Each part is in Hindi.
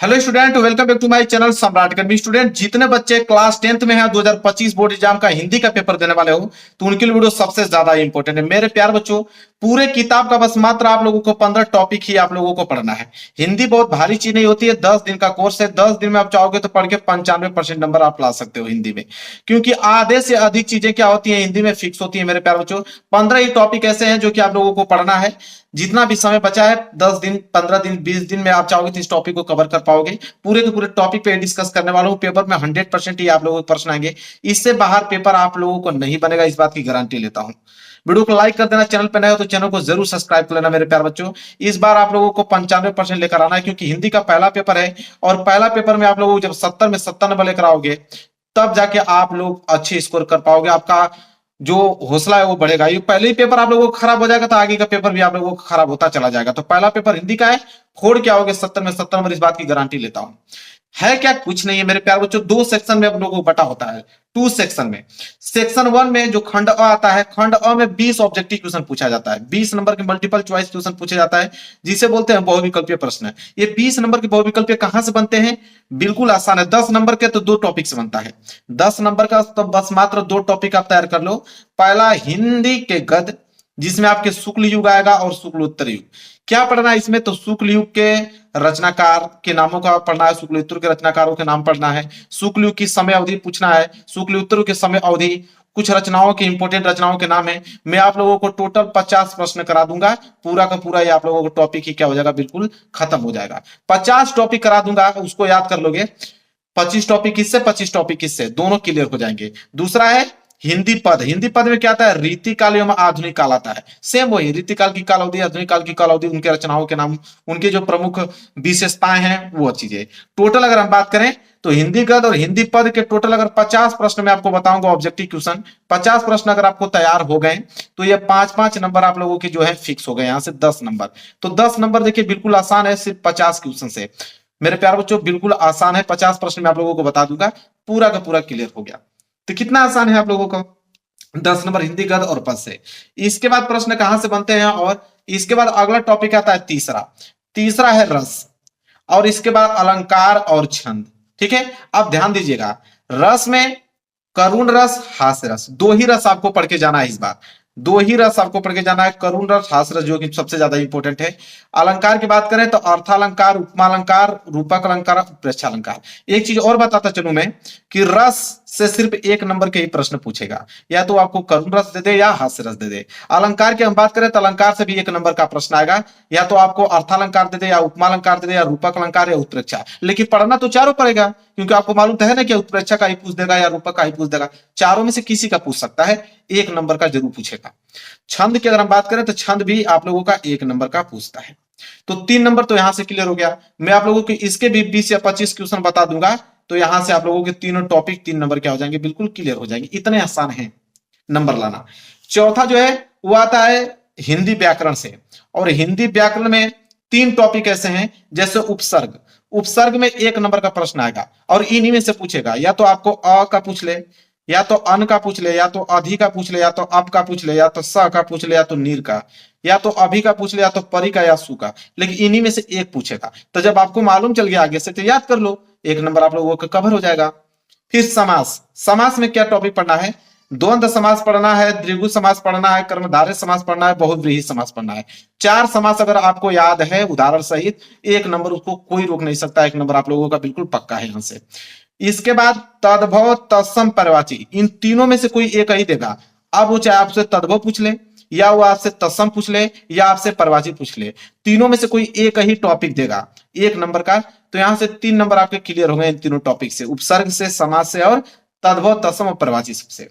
Hello student, welcome back to my channel Samrat academy. Student, जितने बच्चे क्लास 10th में हैं 2025 बोर्ड एग्जाम का हिंदी का पेपर देने वाले हो तो उनके लिए वीडियो सबसे ज्यादा इंपॉर्टेंट है। मेरे प्यार बच्चों, पूरे किताब का बस मात्र आप लोगों को 15 टॉपिक ही आप लोगों को पढ़ना है। हिंदी बहुत भारी चीज नहीं होती है। 10 दिन का कोर्स है। 10 दिन में आप चाहोगे तो पढ़ के 95% नंबर आप ला सकते हो हिंदी में, क्योंकि आधे से अधिक चीजें क्या होती है हिंदी में फिक्स होती है। मेरे प्यार बच्चों, 15 ही टॉपिक ऐसे हैं जो कि आप लोगों को पढ़ना है। जितना भी समय बचा है 10 दिन, 15 दिन, 20 दिन में आप चाहोगे तो इस टॉपिक को कवर कर पाओगे। पूरे के पूरे टॉपिक पे डिस्कस करने वाला हूं। पेपर में 100% ही आप लोगों को प्रश्न आएंगे। इससे बाहर पेपर आप लोगों को नहीं बनेगा, इस बात की गारंटी लेता हूं। वीडियो को लाइक कर देना, चैनल पर नए हो तो चैनल को जरूर सब्सक्राइब कर लेना। मेरे प्यार बच्चों, इस बार आप लोगों को 95% लेकर आना है, क्योंकि हिंदी का पहला पेपर है। और पहला पेपर में आप लोगों को जब 70 में 70 नंबर लेकर आओगे तब जाके आप लोग अच्छे स्कोर कर पाओगे। आपका जो हौसला है वो बढ़ेगा। ये पहले ही पेपर आप लोगों को खराब हो जाएगा तो आगे का पेपर भी आप लोगों को खराब होता चला जाएगा। तो पहला पेपर हिंदी का है, फोड़ के आओगे 70 में 70 नंबर, इस बात की गारंटी लेता हूं। है क्या, कुछ नहीं है मेरे प्यार बच्चों। 2 सेक्शन में आप लोगों को बटा होता है। 2 सेक्शन में, सेक्शन 1 में जो खंड अ आता है, खंड अ में 20 ऑब्जेक्टिव क्वेश्चन पूछा जाता है। 20 नंबर के मल्टीपल चॉइस क्वेश्चन पूछा जाता है, जिसे बोलते हैं बहुविकल्पीय प्रश्न। ये 20 नंबर के बहुविकल्पीय कहां से बनते हैं? बिल्कुल आसान है। 10 नंबर के तो 2 टॉपिक से बनता है। 10 नंबर का तो बस मात्र 2 टॉपिक आप तैयार कर लो। पहला हिंदी के गद्य, जिसमें आपके शुक्ल युग आएगा और शुक्ल उत्तर युग। क्या पढ़ना है इसमें? तो शुक्ल युग के रचनाकार के नामों का पढ़ना है, शुक्ल उत्तर के रचनाकारों के नाम पढ़ना है, शुक्ल युग की समय अवधि पूछना है, शुक्ल उत्तर के समय अवधि, कुछ रचनाओं के इंपोर्टेंट रचनाओं के नाम है। मैं आप लोगों को टोटल 50 प्रश्न करा दूंगा। पूरा का पूरा ये आप लोगों को टॉपिक ही क्या हो जाएगा, बिल्कुल खत्म हो जाएगा। 50 टॉपिक करा दूंगा, उसको याद कर लोगे। 25 टॉपिक किससे, 25 टॉपिक किससे, दोनों क्लियर हो जाएंगे। दूसरा है हिंदी पद। हिंदी पद में क्या आता है? रीतिकाल एवं आधुनिक काल आता है। सेम वही रीतिकाल की काल अवधि, आधुनिक काल की काल अवधि, उनके रचनाओं के नाम, उनके जो प्रमुख विशेषताएं हैं वो चीजें। टोटल अगर हम बात करें तो हिंदी गद्य और हिंदी पद के टोटल अगर 50 प्रश्न मैं आपको बताऊंगा ऑब्जेक्टिव क्वेश्चन, 50 प्रश्न अगर आपको तैयार हो गए तो ये 5-5 नंबर आप लोगों के जो है फिक्स हो गए। यहां से 10 नंबर, तो 10 नंबर देखिए बिल्कुल आसान है, सिर्फ 50 क्वेश्चन से। मेरे प्यारे बच्चों, बिल्कुल आसान है। 50 प्रश्न मैं आप लोगों को बता दूंगा, पूरा का पूरा क्लियर हो गया। तो कितना आसान है आप लोगों को? 10 नंबर हिंदी गद्य और पद से। इसके बाद प्रश्न कहां से बनते हैं? और इसके बाद अगला टॉपिक आता है तीसरा। तीसरा है रस, और इसके बाद अलंकार और छंद। ठीक है, अब ध्यान दीजिएगा। रस में करुण रस, हास्य रस, 2 ही रस आपको पढ़ के जाना है इस बार। 2 ही रस आपको पढ़ के जाना है, करुण रस, हास्य रस, जो कि सबसे ज्यादा इंपॉर्टेंट है। अलंकार की बात करें तो अर्थालंकार, उपमालंकार, रूपक अलंकार, उत्प्रेक्षा अलंकार। एक चीज और बताता चलूं मैं कि रस से सिर्फ 1 नंबर के ही प्रश्न पूछेगा, या तो आपको करुण रस दे दे या हास्य रस दे दे। अलंकार की हम बात करें तो अलंकार से भी 1 नंबर का प्रश्न आएगा, या तो आपको अर्थालंकार दे दे, या उपमालंकार दे दे, या रूपक अलंकार, या उत्प्रेक्षा। लेकिन पढ़ना तो चारों पड़ेगा, क्योंकि आपको मालूम तो है ना कि उत्प्रेक्षा का ही पूछ देगा या रूपक का ही पूछ देगा। चारों में से किसी का पूछ सकता है, 1 नंबर का जरूर पूछेगा। छंद की अगर हम बात करें तो छंद भी आप लोगों का 1 नंबर का पूछता है। तो 3 नंबर तो यहां से क्लियर हो गया। मैं आप लोगों को इसके भी 20 या 25 क्वेश्चन बता दूंगा, तो यहां से आप लोगों के तीनों टॉपिक 3 नंबर क्या हो जाएंगे, बिल्कुल क्लियर हो जाएंगे। इतने आसान है नंबर लाना। चौथा जो है वो आता है हिंदी व्याकरण से, और हिंदी व्याकरण में 3 टॉपिक ऐसे हैं, जैसे उपसर्ग। उपसर्ग में 1 नंबर का प्रश्न आएगा, और इन्हीं में से पूछेगा। या तो आपको अ का पूछ ले, या तो अन का पूछ ले, या तो अधि का पूछ ले, या तो अप का पूछ ले, या तो स का पूछ ले, या तो नीर का, या तो अभी का पूछ ले, या तो परी का, या सु का। लेकिन इन्हीं में से एक पूछेगा। तो जब आपको मालूम चल गया आगे से तो याद कर लो, 1 नंबर आप लोगों का कवर हो जाएगा। फिर समास। समास में क्या टॉपिक पढ़ना है? द्वंद्व समास पढ़ना है, द्विगु समास पढ़ना है, कर्मधारय समास पढ़ना है, बहुव्रीहि समास पढ़ना है। 4 समास अगर आपको याद है उदाहरण सहित, 1 नंबर, उसको कोई रोक नहीं सकता। 1 नंबर आप लोगों का बिल्कुल पक्का है यहां से। इसके बाद तद्भव, तत्सम, पर्यायवाची, इन तीनों में से कोई एक ही देगा। अब वो चाहे आपसे तद्भव पूछ ले, या वो आपसे तत्सम पूछ ले, या आपसे पर्यायवाची पूछ ले, तीनों में से कोई एक ही टॉपिक देगा 1 नंबर का। तो यहां से 3 नंबर आपके क्लियर हो गए इन तीनों टॉपिक से, उपसर्ग से, समास से, और तद्भव, तत्सम और पर्यायवाची से।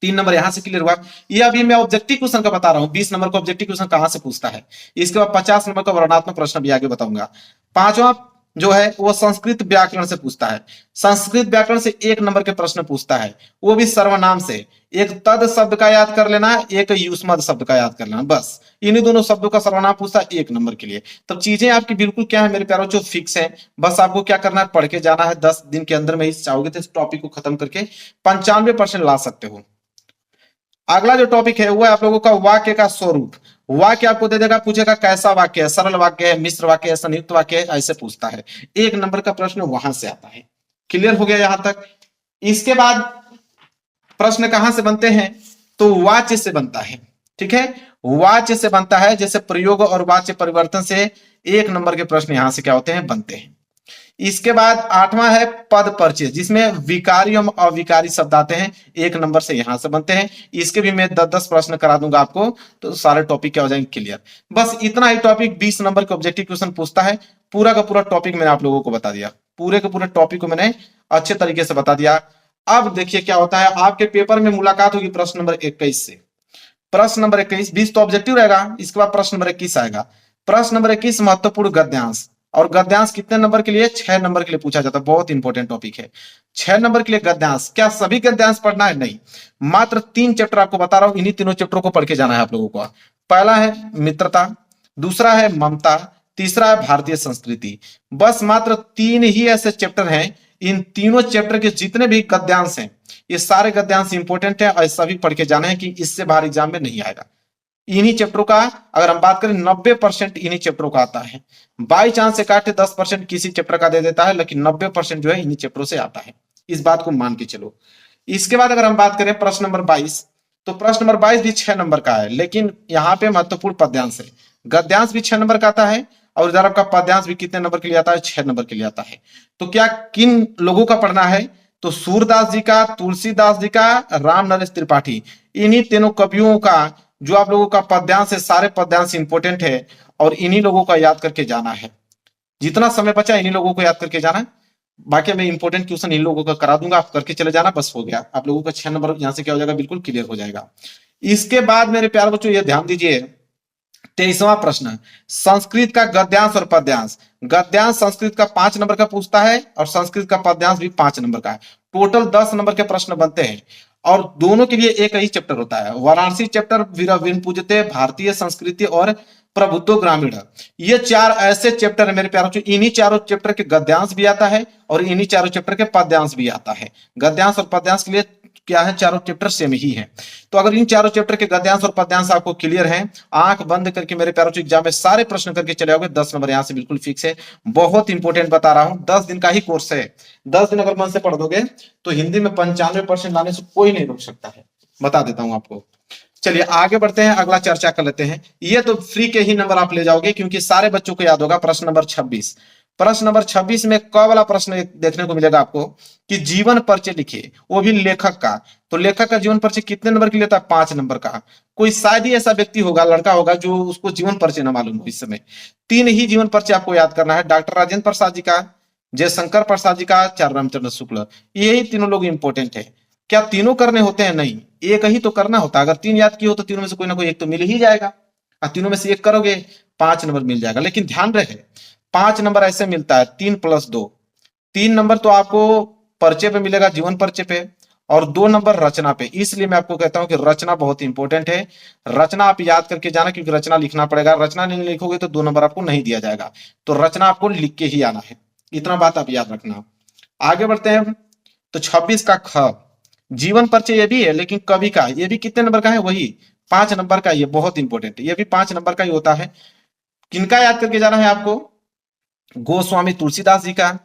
3 नंबर यहां से क्लियर हुआ। ये अभी मैं ऑब्जेक्टिव क्वेश्चन का बता रहा हूं, 20 नंबर का ऑब्जेक्टिव क्वेश्चन कहां से पूछता है। इसके बाद 50 नंबर का वर्णनात्मक प्रश्न भी आगे बताऊंगा। पांचवा जो है वो संस्कृत व्याकरण से पूछता है। संस्कृत व्याकरण से 1 नंबर के प्रश्न पूछता है, वो भी सर्वनाम से। एक तद शब्द का याद कर लेना, एक युष्मद शब्द का याद कर लेना, बस इन्हीं दोनों शब्दों का सर्वनाम पूछता है 1 नंबर के लिए। तब चीजें आपकी बिल्कुल क्या है मेरे प्यारों, जो फिक्स है। बस आपको क्या करना है, पढ़ के जाना है। 10 दिन के अंदर में ही चाहोगे तो इस टॉपिक को खत्म करके 95% ला सकते हो। अगला जो टॉपिक है वो है आप लोगों का वाक्य का स्वरूप। वाक्य आपको दे देगा, पूछेगा कैसा वाक्य है, सरल वाक्य है, मिश्र वाक्य है, संयुक्त वाक्य है, ऐसे पूछता है। 1 नंबर का प्रश्न वहां से आता है। क्लियर हो गया यहां तक। इसके बाद प्रश्न कहां से बनते हैं, तो वाच्य से बनता है। ठीक है, वाच्य से बनता है, जैसे प्रयोग और वाच्य परिवर्तन से 1 नंबर के प्रश्न यहां से क्या होते हैं, बनते हैं। इसके बाद 8वां है पद परिचय, जिसमें विकारी और अविकारी शब्द आते हैं, 1 नंबर से यहां से बनते हैं। इसके भी मैं 10-10 प्रश्न करा दूंगा आपको, तो सारे टॉपिक क्या हो जाएंगे क्लियर। बस इतना ही टॉपिक 20 नंबर के ऑब्जेक्टिव क्वेश्चन पूछता है। पूरा का पूरा टॉपिक मैंने आप लोगों को बता दिया, पूरे के पूरे टॉपिक को मैंने अच्छे तरीके से बता दिया। अब देखिए क्या होता है, आपके पेपर में मुलाकात होगी प्रश्न नंबर 21 से। प्रश्न नंबर 21, 20 तो ऑब्जेक्टिव रहेगा, इसके बाद प्रश्न नंबर 21 आएगा। प्रश्न नंबर 21 महत्वपूर्ण गद्यांश, और गद्यांश कितने नंबर के लिए, 6 नंबर के लिए पूछा जाता है, बहुत इंपॉर्टेंट टॉपिक है। 6 नंबर के लिए गद्यांश, क्या सभी गद्यांश पढ़ना है, नहीं, मात्र 3 चैप्टर आपको बता रहा हूं, इन्हीं तीनों चैप्टरों को पढ़ के जाना है आप लोगों को। पहला है मित्रता, दूसरा है ममता, तीसरा है भारतीय संस्कृति। बस मात्र 3 ही ऐसे चैप्टर हैं, इन तीनों चैप्टर के जितने भी गद्यांश हैं, ये सारे गद्यांश इंपॉर्टेंट है और सभी पढ़ के जाने हैं, कि इससे बाहर एग्जाम में नहीं आएगा। इन्हीं चैप्टरों का अगर हम बात करें, 90% इन्हीं चैप्टरों का आता है। बाई चांस से काटे 10% किसी चैप्टर का दे देता है, लेकिन 90% जो है इन्हीं चैप्टरों से आता है, इस बात को मान के चलो। इसके बाद अगर हम बात करें प्रश्न नंबर 22, तो प्रश्न नंबर 22 भी 6 नंबर का है, लेकिन यहाँ पे महत्वपूर्ण पद्यांश है। गद्यांश भी 6 नंबर का आता है, और इधर आपका पद्यांश भी कितने नंबर के लिए आता है, 6 नंबर के लिए आता है। तो क्या किन लोगों का पढ़ना है, तो सूरदास जी का, तुलसीदास जी का, राम नरेश त्रिपाठी, इन्हीं तीनों कवियों का जो आप लोगों का पद्यांश है, सारे पद्यांश इंपॉर्टेंट है, और इन्हीं लोगों का याद करके जाना है। जितना समय बचा इन्हीं लोगों को याद करके जाना है। बाकी मैं इंपॉर्टेंट क्वेश्चन इन लोगों का करा दूंगा, आप करके चले जाना, बस हो गया। आप लोगों का 6 नंबर यहां से क्या हो जाएगा, बिल्कुल क्लियर हो जाएगा। इसके बाद मेरे प्यार बच्चों ये ध्यान दीजिए, 23वां प्रश्न, संस्कृत का गद्यांश और पद्यांश। गद्यांश संस्कृत का 5 नंबर का पूछता है, और संस्कृत का पद्यांश भी 5 नंबर का है। टोटल 10 नंबर के प्रश्न बनते हैं, और दोनों के लिए एक ही चैप्टर होता है। वाराणसी चैप्टर, वीर विन पूजते, भारतीय संस्कृति और प्रबुद्धो ग्रामीण, ये 4 ऐसे चैप्टर है मेरे प्यारों, इन्हीं चारों चैप्टर के गद्यांश भी आता है, और इन्हीं चारों चैप्टर के पद्यांश भी आता है। गद्यांश और पद्यांश के लिए क्या है, चारों चैप्टर सेम ही है। तो अगर इन चारों चैप्टर के गद्यांश और पद्यांश आपको क्लियर हैं, आंख बंद करके मेरे प्यारों एग्जाम में सारे प्रश्न करके चले आओगे, 10 नंबर यहां से बिल्कुल फिक्स है। बहुत इंपॉर्टेंट बता रहा हूं, 10 दिन का ही कोर्स है। 10 दिन अगर मन से पढ़ दोगे तो हिंदी में 95% लाने से कोई नहीं रोक सकता है, बता देता हूं आपको। चलिए आगे बढ़ते हैं, अगला चर्चा कर लेते हैं। ये तो फ्री के ही नंबर आप ले जाओगे, क्योंकि सारे बच्चों को याद होगा। प्रश्न नंबर 26, प्रश्न नंबर 26 में क वाला प्रश्न देखने को मिलेगा आपको, कि जीवन परिचय लिखिए, वो भी लेखक का। तो लेखक का जीवन परिचय कितने नंबर के लिए था, 5 नंबर का। कोई शायद ही ऐसा व्यक्ति होगा, लड़का होगा, जो उसको जीवन परिचय न मालूम हो इस समय। 3 ही जीवन परिचय आपको याद करना है, डॉक्टर राजेंद्र प्रसाद जी का, जयशंकर प्रसाद जी का, चार रामचंद्र शुक्ल, यही तीनों लोग इंपॉर्टेंट है। क्या तीनों करने होते हैं, नहीं, एक ही तो करना होता है। अगर 3 याद किए हो तो तीनों में से कोई ना कोई एक तो मिल ही जाएगा, और तीनों में से एक करोगे 5 नंबर मिल जाएगा। लेकिन ध्यान रहे, 5 नंबर ऐसे मिलता है 3 + 2। 3 नंबर तो आपको परिचय पे मिलेगा, जीवन परिचय पे, और 2 नंबर रचना पे। इसलिए मैं आपको कहता हूं कि रचना बहुत इंपॉर्टेंट है। रचना आप याद करके जाना, क्योंकि रचना लिखना पड़ेगा। रचना नहीं लिखोगे तो 2 नंबर आपको नहीं दिया जाएगा। तो रचना आपको लिख के ही आना है, इतना बात आप याद रखना। आगे बढ़ते हैं, तो 26 का ख, जीवन परिचय ये भी है, लेकिन कवि का, ये भी कितने नंबर का है, वही 5 नंबर का। ये बहुत इंपॉर्टेंट है, ये भी 5 नंबर का ही होता है। किनका याद करके जाना है आपको, गोस्वामी तुलसीदास जी का।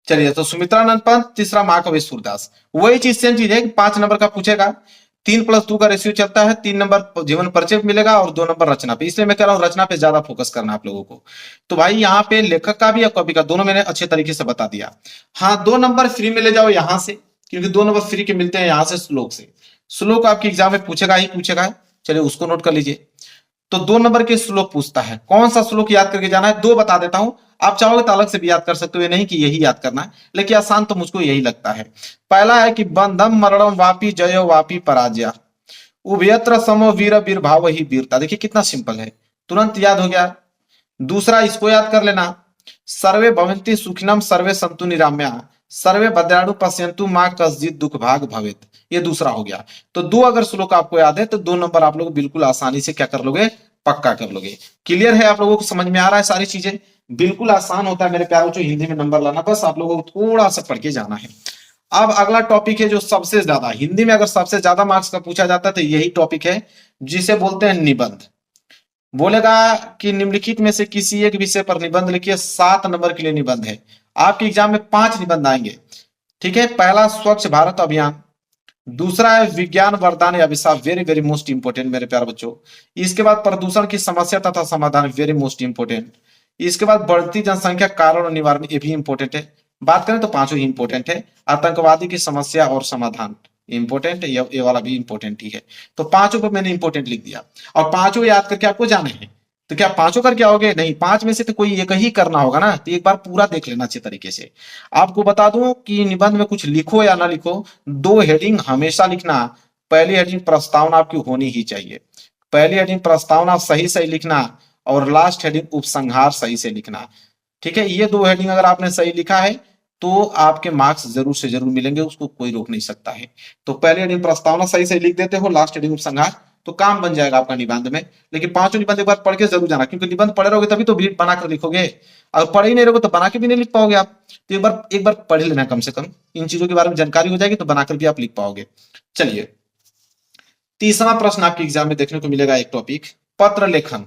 चलिए, तो सुमित्रानंद पंत, तीसरा महाकवि सूरदास। वही चीज, सेम चीज है, 5 नंबर का पूछेगा, 3 + 2 का रेशियो चलता है। 3 नंबर जीवन परिचय मिलेगा, और 2 नंबर रचना पे। इसलिए मैं कह रहा हूँ रचना पे ज्यादा फोकस करना आप लोगों को। तो भाई यहाँ पे लेखक का भी और कवि का, दोनों मैंने अच्छे तरीके से बता दिया। हाँ, 2 नंबर फ्री में ले जाओ यहां से, क्योंकि 2 नंबर फ्री के मिलते हैं यहां से, श्लोक से। श्लोक आपके एग्जाम में पूछेगा ही पूछेगा, चलिए उसको नोट कर लीजिए। तो 2 नंबर के श्लोक पूछता है, कौन सा श्लोक याद करके जाना है, 2 बता देता हूं। आप चाहोगे तो अलग से भी याद कर सकते हो, ये नहीं कि यही याद करना है, लेकिन आसान तो मुझको यही लगता है। पहला है कि बंधम मरणम वापी जयो वापी पराजय, उभयत्र समो वीर वीर भाव ही वीरता। देखिए कितना सिंपल है, तुरंत याद हो गया। दूसरा इसको याद कर लेना, सर्वे भवन्ति सुखिनम सर्वे सन्तु निराम्या सर्वे भद्राणु पश्यन्तु मां कश्चित् दुख भाग भवेत्। ये दूसरा हो गया। तो 2 अगर श्लोक आपको याद है तो 2 नंबर आप लोग बिल्कुल आसानी से क्या कर लोगे, पक्का कर लोगे। क्लियर है, आप लोगों को समझ में आ रहा है सारी चीजें। बिल्कुल आसान होता है मेरे प्यारों, जो हिंदी में नंबर लाना, बस आप लोगों को थोड़ा सा पढ़ के जाना है। अब अगला टॉपिक है जो सबसे ज्यादा हिंदी में अगर सबसे ज्यादा मार्क्स का पूछा जाता है तो यही टॉपिक है, जिसे बोलते हैं निबंध। बोलेगा कि निम्नलिखित में से किसी एक विषय पर निबंध लिखिए, 7 नंबर के लिए निबंध है। आपके एग्जाम में 5 निबंध आएंगे, ठीक है। पहला स्वच्छ भारत अभियान, दूसरा है विज्ञान वरदान या अभिशाप, वेरी वेरी मोस्ट इंपोर्टेंट मेरे प्यारे बच्चों। इसके बाद प्रदूषण की समस्या तथा समाधान, वेरी मोस्ट इंपोर्टेंट। इसके बाद बढ़ती जनसंख्या कारण और निवारण, ये भी इंपोर्टेंट है। बात करें तो पांचों ही इंपोर्टेंट है। आतंकवादी की समस्या और समाधान इंपोर्टेंट है, ये वाला भी इंपोर्टेंट ही है। तो पांचों पर मैंने इंपोर्टेंट लिख दिया और पांचों याद करके आपको जाने हैं। तो क्या पांचों करके आओगे? नहीं, 5 में से तो कोई एक ही करना होगा ना, तो एक बार पूरा देख लेना अच्छे तरीके से। आपको बता दूं कि निबंध में कुछ लिखो या ना लिखो, 2 हेडिंग हमेशा लिखना। पहली हेडिंग प्रस्तावना आपकी होनी ही चाहिए, पहली हेडिंग प्रस्तावना सही सही लिखना, और लास्ट हेडिंग उपसंहार सही से लिखना, ठीक है। ये 2 हेडिंग अगर आपने सही लिखा है तो आपके मार्क्स जरूर से जरूर मिलेंगे, उसको कोई रोक नहीं सकता है। तो पहले हेडिंग प्रस्तावना सही से लिख देते हो, लास्ट हेडिंग उपसंहार, तो काम बन जाएगा आपका निबंध में। लेकिन पांचों निबंध एक बार पढ़ के जरूर जाना, क्योंकि निबंध पढ़े रहोगे तभी तो भी बनाकर लिखोगे। अगर पढ़े ही नहीं रहोगे तो बना के भी नहीं लिख पाओगे आप। तो एक बार पढ़ लेना, कम से कम इन चीजों के बारे में जानकारी हो जाएगी तो बनाकर भी आप लिख पाओगे। चलिए, तीसरा प्रश्न आपके एग्जाम में देखने को मिलेगा, एक टॉपिक पत्र लेखन।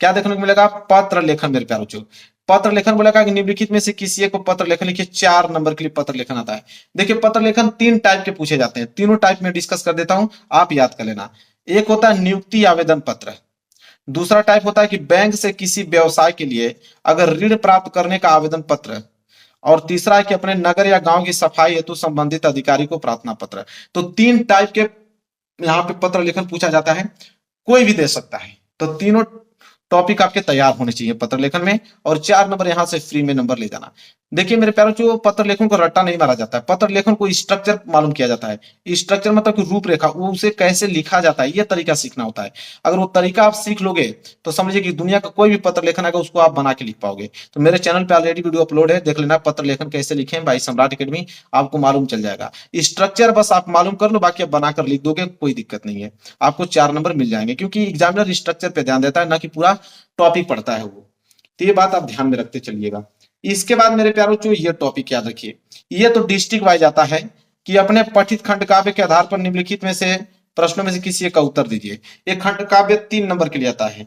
क्या देखने को मिलेगा? पत्र लेखन मेरे प्यारे बच्चों। पत्र लेखन बोलेगा कि निम्नलिखित में से किसी एक को पत्र लेखन लिखिए, 4 नंबर के लिए पत्र लेखन आता है। देखिए, पत्र लेखन 3 टाइप के पूछे जाते हैं, तीनों टाइप में डिस्कस कर देता हूं, आप याद कर लेना। एक होता है नियुक्ति आवेदन पत्र, दूसरा टाइप होता है कि बैंक से किसी व्यवसाय के लिए अगर ऋण प्राप्त करने का आवेदन पत्र, और तीसरा है कि अपने नगर या गांव की सफाई हेतु संबंधित अधिकारी को प्रार्थना पत्र। तो 3 टाइप के यहाँ पे पत्र लेखन पूछा जाता है, कोई भी दे सकता है। तो तीनों टॉपिक आपके तैयार होने चाहिए पत्र लेखन में, और 4 नंबर यहां से फ्री में नंबर ले जाना। देखिए मेरे प्यारों, जो पत्र लेखन को रट्टा नहीं मारा जाता है, पत्र लेखन को स्ट्रक्चर मालूम किया जाता है। स्ट्रक्चर मतलब कि रूपरेखा, वो उसे कैसे लिखा जाता है, ये तरीका सीखना होता है। अगर वो तरीका आप सीख लोगे तो समझिए कि दुनिया का कोई भी पत्र लेखन आएगा उसको आप बना के लिख पाओगे। तो मेरे चैनल पे ऑलरेडी वीडियो अपलोड है, देख लेना, पत्र लेखन कैसे लिखे बाई सम्राट एकेडमी, आपको मालूम चल जाएगा। स्ट्रक्चर बस आप मालूम कर लो, बाकी आप बनाकर लिख दोगे, कोई दिक्कत नहीं है, आपको 4 नंबर मिल जाएंगे। क्योंकि एग्जामिनर स्ट्रक्चर पे ध्यान देता है, ना कि पूरा टॉपिक पढ़ता है वो। तो ये बात आप ध्यान में रखते चलिएगा। इसके बाद मेरे प्यारों जो ये टॉपिक याद रखिए, ये तो डिस्ट्रिक्ट वाइज आता है कि अपने पठित खंड काव्य के आधार पर निम्नलिखित में से प्रश्नों में से किसी एक का उत्तर दीजिए। एक खंड काव्य 3 नंबर के लिए आता है।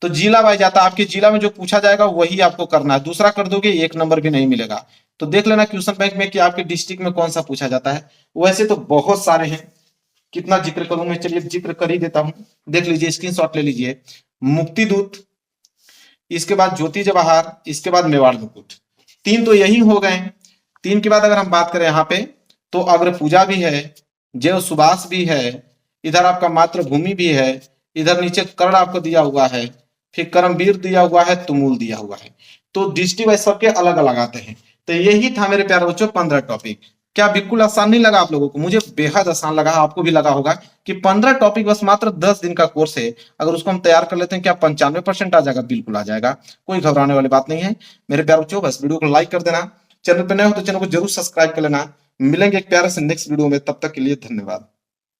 तो जिला वाइज आता है, आपके जिला में जो पूछा जाएगा वही आपको करना है, दूसरा कर दोगे 1 नंबर भी नहीं मिलेगा। तो देख लेना क्वेश्चन बैंक में कि आपके डिस्ट्रिक्ट में कौन सा पूछा जाता है। वैसे तो बहुत सारे हैं, कितना जिक्र करूं मैं, चलिए जिक्र कर ही देता हूं, देख लीजिए, स्क्रीनशॉट ले लीजिए। मुक्ति दूत, इसके बाद ज्योति जवाहर, इसके बाद मेवाड़ मुकुट, 3 तो यही हो गए। 3 के बाद अगर हम बात करें यहाँ पे तो अग्र पूजा भी है, जय सुभाष भी है, इधर आपका मातृभूमि भी है, इधर नीचे कर्ण आपको दिया हुआ है, फिर कर्मवीर दिया हुआ है, तुमुल दिया हुआ है। तो डिस्ट्रिक्ट वाइज सबके अलग अलग आते हैं। तो यही था मेरे प्यारे बच्चों 15 टॉपिक। क्या बिल्कुल आसान नहीं लगा आप लोगों को? मुझे बेहद आसान लगा, आपको भी लगा होगा कि 15 टॉपिक बस मात्र 10 दिन का कोर्स है, अगर उसको हम तैयार कर लेते हैं क्या 95% आ जाएगा? बिल्कुल आ जाएगा, कोई घबराने वाली बात नहीं है मेरे प्यारे बच्चों। बस वीडियो को लाइक कर देना, चैनल पर नए हो तो चैनल को जरूर सब्सक्राइब कर लेना। मिलेंगे एक प्यारे से नेक्स्ट वीडियो में, तब तक के लिए धन्यवाद।